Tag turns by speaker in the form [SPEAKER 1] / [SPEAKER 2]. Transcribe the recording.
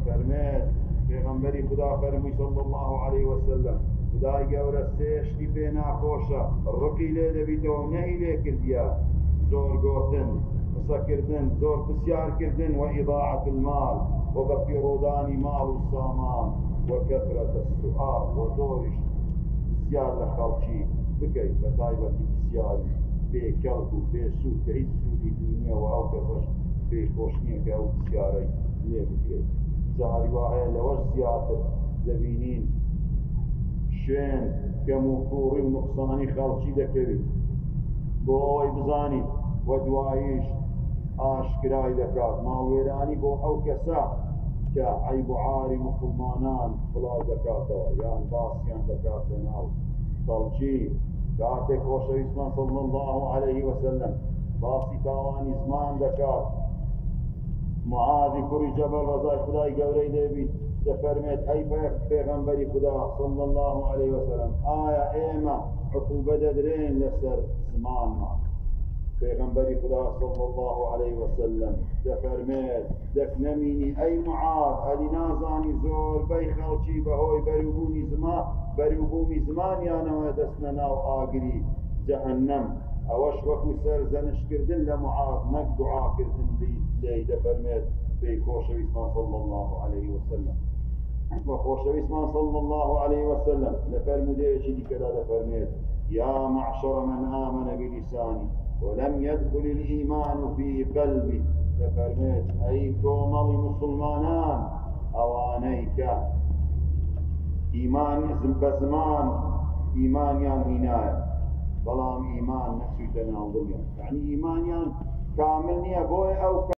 [SPEAKER 1] فرميت پیغمبری خدا فرموی صلی الله علیه وسلم خدای گەورە سێشتی پێ ناخۆشە ڕقی لێ دەبیتەوە نەهی لێ کردیا زۆر گۆتن قسەکردن زۆر پرسیارکردن و ئیضاعة المال و بەپیڕۆدانی ماڵ و سامان و کەثرەت السؤال و زۆریش پرسیار لە خەڵکی بکەیت بە تایبەتی پرسیاری بێکەڵک و بێسوود کە هیچ سوودی دنیا و ئەو کەسەش پێی خۆش نییە کە ئەو پرسیارەی لێ بکرێت جاری وا هەیە لەوەش زیاتر دەبینین شوێن کەم و کوڕی و نوقسانی خەڵکی دەکەوێت بۆ ئەوەی بزانیت و دواییش ئاشکرای دەکات ماڵوێرانی بۆ ئەو کەسە کە عەیب و عاری موسڵمانان بڵاو دەکاتەوە یان باسییان دەکاتە ناو خەڵکی کاتێک خۆشەویستمان صلی الله علیه وسلم باسی تاوانی زمان دەکات معاذی کوڕی جەبەل ڕەزای خدای گەورەی لێبیت دەفەرمێت ئەی پێغەمبەری خدا صلی الله علیه وسلم ئایا ئێمە عقوبە دەدرێن لەسەر زمانمان پیغمبری خدا صلی الله علیه وسلم دەفەرمێت دەکنەمینی ئەی معاذ ئەدی نازانی زۆربەی خەڵکی بەهۆی بەروبوومی زمانیانەوە دەستنە ناو ئاگری جەهەنەم ئەوەش وەکو سەرزەنشکردن لە معاذ نەک دوعاکردن لێی دەفەرمێت پێی خۆشەویستمان صلی الله علیه وسلم و خۆشەویستمان صلی الله علیه وسلم لە فەرمودەیەکی دیکەدا دەفەرمێت یا معشر من آمن بلسانی ولم يدخل الإيمان في قلبي تفرميت أي كومل مسلمانان أوانيك إيمان بزمان إيمان يان هنايا بلام إيمان نفسي تناظر يعني إيمان يان كامل نيا بوي أو